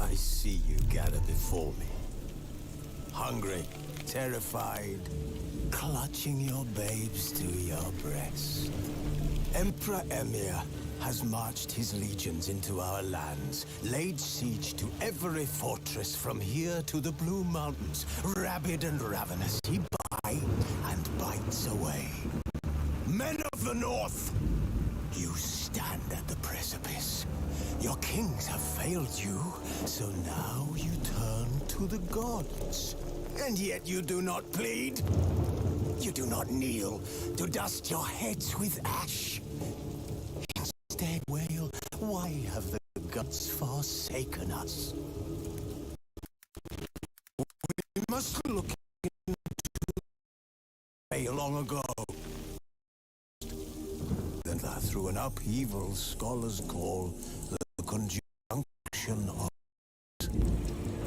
I see you gather before me. Hungry, terrified, clutching your babes to your breast. Emperor Emhyr has marched his legions into our lands, laid siege to every fortress from here to the Blue Mountains. Rabid and ravenous, he bites and bites away. Men of the North, you stand at the precipice. Your kings have failed you, so now you turn to the gods. And yet you do not plead. You do not kneel to dust your heads with ash. Instead wail, why have the gods forsaken us? We must look into the long ago. Then through an upheaval scholars call the conjunction of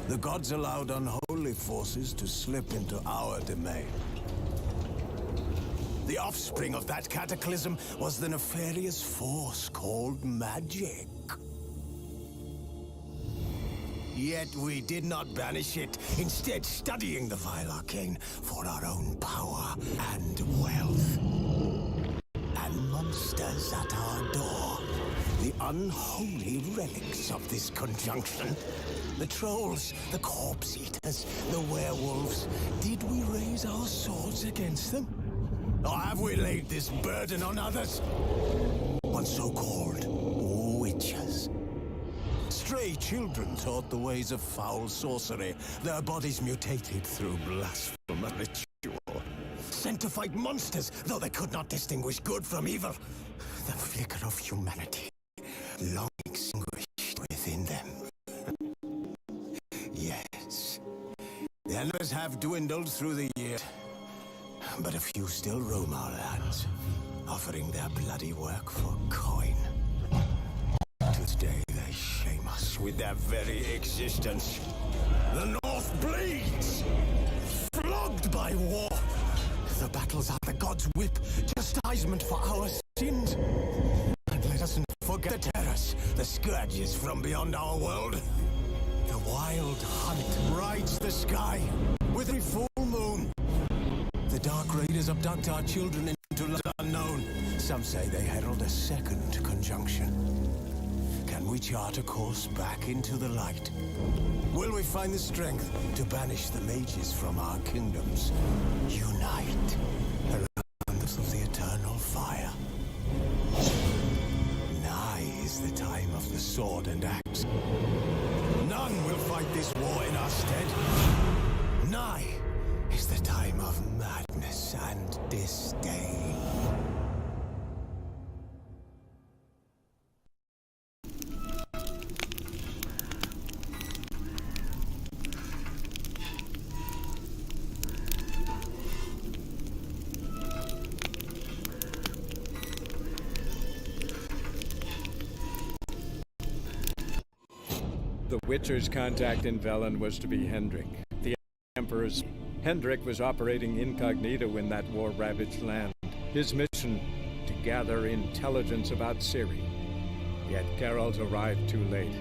the gods allowed unholy forces to slip into our domain. The offspring of that cataclysm was the nefarious force called magic. Yet we did not banish it, instead studying the vile arcane for our own power and wealth. And monsters at our door. The unholy relics of this conjunction. The trolls, the corpse eaters, the werewolves. Did we raise our swords against them? Or have we laid this burden on others? On so-called witches. Stray children taught the ways of foul sorcery. Their bodies mutated through blasphemous ritual. Sent to fight monsters, though they could not distinguish good from evil. The flicker of humanity, long extinguished within them. Yes, their numbers have dwindled through the years, but a few still roam our lands, offering their bloody work for coin. To this day, they shame us with their very existence. The North bleeds, flogged by war. The battles are the gods' whip, chastisement for our sins. And let us not forget the terrors, the scourges from beyond our world. The wild hunt rides the sky with a full moon. The Dark Raiders abduct our children into the unknown. Some say they herald a second conjunction. Can we chart a course back into the light? Will we find the strength to banish the mages from our kingdoms? Unite around the eternal fire. Nigh is the time of the sword and axe. None will fight this war in our stead. Nigh is the time of madness and disdain. The Witcher's contact in Velen was to be Hendrik, the Emperor's. Hendrik was operating incognito in that war-ravaged land. His mission, to gather intelligence about Ciri. Yet Geralt arrived too late.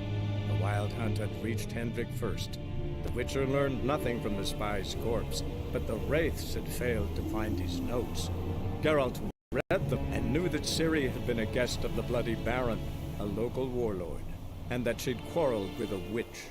The Wild Hunt had reached Hendrik first. The Witcher learned nothing from the spy's corpse, but the Wraiths had failed to find his notes. Geralt read them and knew that Ciri had been a guest of the Bloody Baron, a local warlord, and that she'd quarreled with a witch.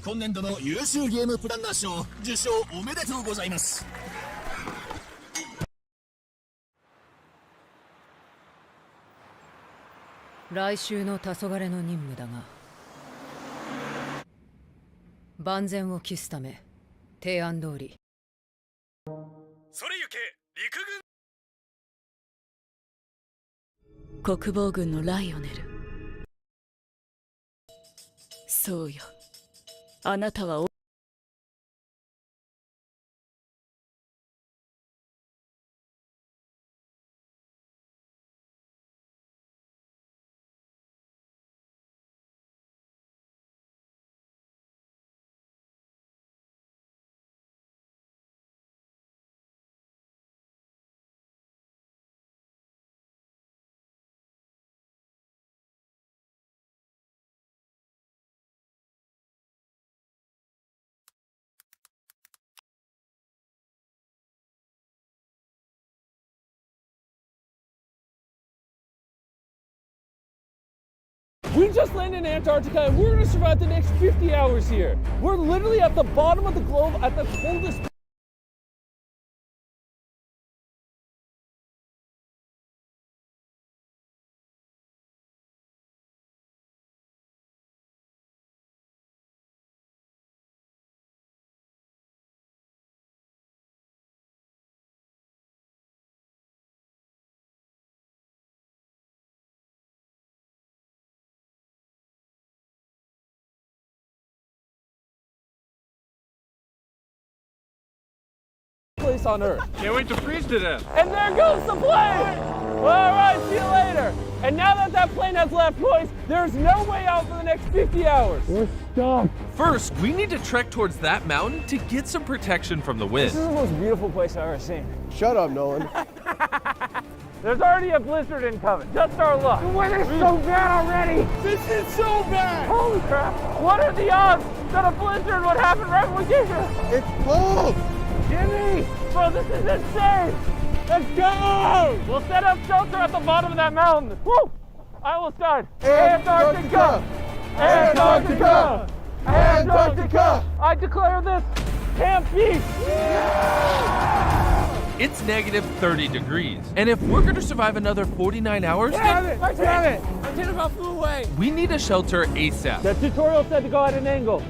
今年度の優秀ゲームプランナー賞受賞おめでとうございます。来週の黄昏の任務だが、万全を期すため提案通り。それゆけ陸軍。国防軍のライオネル。そうよ、あなたはWe just landed in Antarctica and we're gonna survive the next 50 hours here. We're literally at the bottom of the globe at the coldest. Place on Earth. Can't wait to freeze to death. And there goes the plane! All right, see you later. And now that that plane has left, boys, there's no way out for the next 50 hours. We're stuck. First, we need to trek towards that mountain to get some protection from the wind. This is the most beautiful place I've ever seen. Shut up, Nolan. There's already a blizzard incoming. Just our luck. The weather's so bad already. This is so bad. Holy crap. What are the odds that a blizzard would happen right when we get here? It's cold. Jimmy! Bro, this is insane! Let's go! We'll set up shelter at the bottom of that mountain. Woo! I almost died. Antarctica! Antarctica! Antarctica! I declare this Camp Peace! It's negative 30 degrees. And if we're gonna survive another 49 hours, Damn it! Damn it! Our tent about flew away. we need a shelter ASAP. The tutorial said to go at an angle.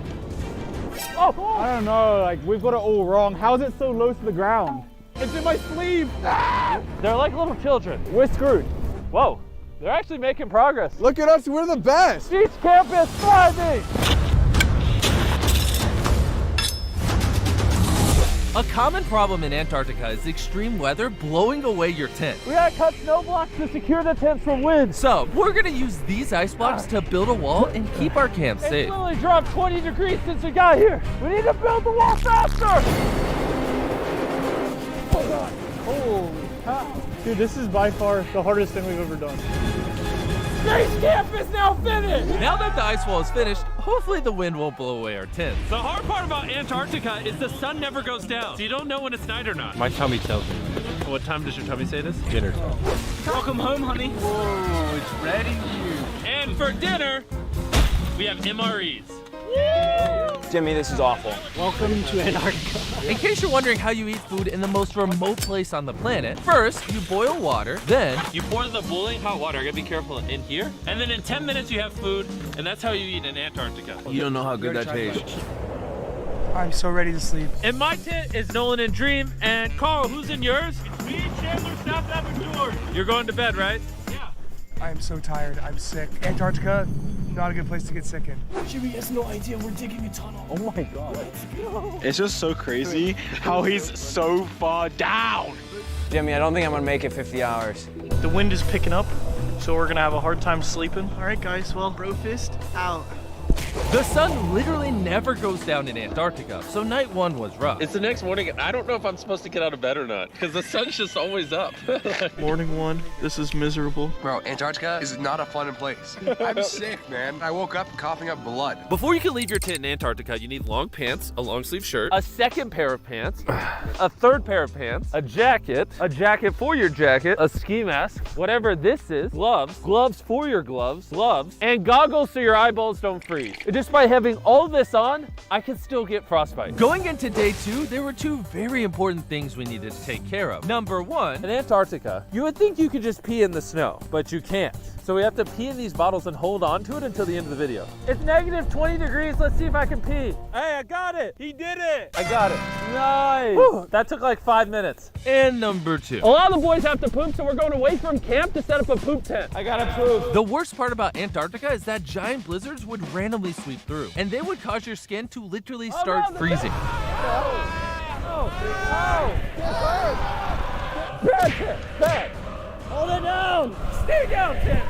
Oh! I don't know, like we've got it all wrong. How is it so low to the ground? It's in my sleeve! They're like little children. We're screwed. Whoa, they're actually making progress. Look at us, we're the best. Beach camp is thriving! A common problem in Antarctica is extreme weather blowing away your tent. We gotta cut snow blocks to secure the tents from wind. So, we're gonna use these ice blocks to build a wall and keep our camp It's safe. literally dropped 20 degrees since we got here. We need to build the wall faster! Oh God. Holy cow. Dude, this is by far the hardest thing we've ever done. Base camp is now finished! Now that the ice wall is finished, hopefully the wind won't blow away our tents. The hard part about Antarctica is the sun never goes down, so you don't know when it's night or not. My tummy tells me. What time does your tummy say this? Dinner time. Welcome home, honey. Whoa, it's ready. And for dinner, we have MREs. Jimmy, this is awful. Welcome to Antarctica. In case you're wondering how you eat food in the most remote place on the planet, first you boil water, then You pour the boiling hot water, you gotta be careful in here. And then in 10 minutes you have food, and that's how you eat in Antarctica. You don't know how good that tastes. I'm so ready to sleep. In my tent is Nolan and Dream, and Carl, who's in yours? It's me, Chandler, South Labrador. You're going to bed, right? Yeah. I am so tired. I'm sick. Antarctica, not a good place to get sick in. Jimmy has no idea we're digging a tunnel. Oh my God. It's just so crazy how he's so far down. Jimmy, I don't think I'm gonna make it 50 hours. The wind is picking up, so we're gonna have a hard time sleeping. All right, guys, well, Brofist out. the sun literally never goes down in Antarctica, so night one was rough. It's the next morning, and I don't know if I'm supposed to get out of bed or not, because the sun's just always up. Morning one, this is miserable. Bro, Antarctica is not a fun place. I'm sick, man. I woke up coughing up blood. Before you can leave your tent in Antarctica, you need long pants, a long sleeve shirt, a second pair of pants, a third pair of pants, a jacket for your jacket, a ski mask, whatever this is, gloves for your gloves, and goggles so your eyeballs don't freeze. Just by having all this on, I can still get frostbite. Going into day 2, there were 2 very important things we needed to take care of. Number 1, In Antarctica, you would think you could just pee in the snow, but you can't. So we have to pee in these bottles and hold on to it until the end of the video. It's negative 20 degrees. Let's see if I can pee. Hey, I got it. He did it. I got it. Nice. Whew, that took like 5 minutes. and number 2. A lot of the boys have to poop, so we're going away from camp to set up a poop tent. I gotta poop. The worst part about Antarctica is that giant blizzards would randomly sweep through, and they would cause your skin to literally start freezing. Bad. Hold it down. Stay down, Tim.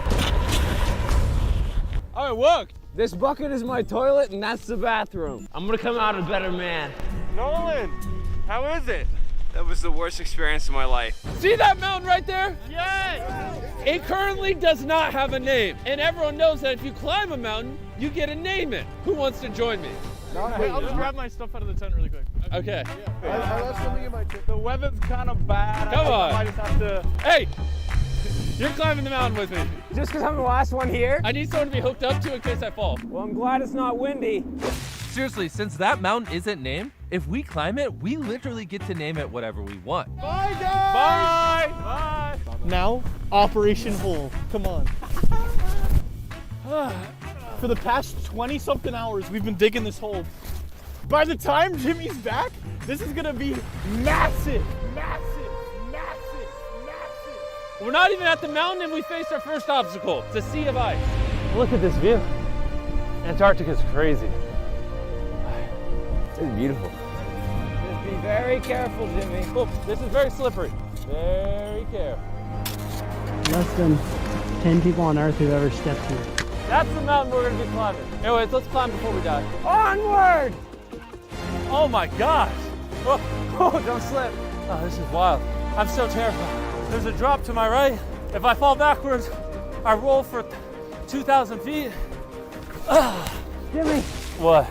Oh, it worked. This bucket is my toilet, and that's the bathroom. I'm gonna come out a better man. Nolan, how is it? That was the worst experience of my life. See that mountain right there? Yes! It currently does not have a name, and everyone knows that if you climb a mountain, you get to name it. Who wants to join me? Hey, I'll just grab my stuff out of the tent really quick. Okay. I left something in my tent. The weather's kind of bad. Come on. I just have to... Hey! You're climbing the mountain with me. Just because I'm the last one here? I need someone to be hooked up to in case I fall. Well, I'm glad it's not windy. Seriously, since that mountain isn't named, if we climb it, we literally get to name it whatever we want. Bye, guys! Bye! Now, Operation Hole. Come on. For the past 20-something hours, we've been digging this hole. By the time Jimmy's back, this is gonna be massive. We're not even at the mountain and we faced our first obstacle. It's a sea of ice. Look at this view. Antarctica's crazy. It's beautiful. Just be very careful, Jimmy. Oh, this is very slippery. Very careful. Less than 10 people on Earth who've ever stepped here. That's the mountain we're gonna be climbing. Anyways, let's climb before we die. Onward! Oh my gosh. Oh, don't slip. Oh, this is wild. I'm so terrified. There's a drop to my right. If I fall backwards, I roll for 2,000 feet. Jimmy. What?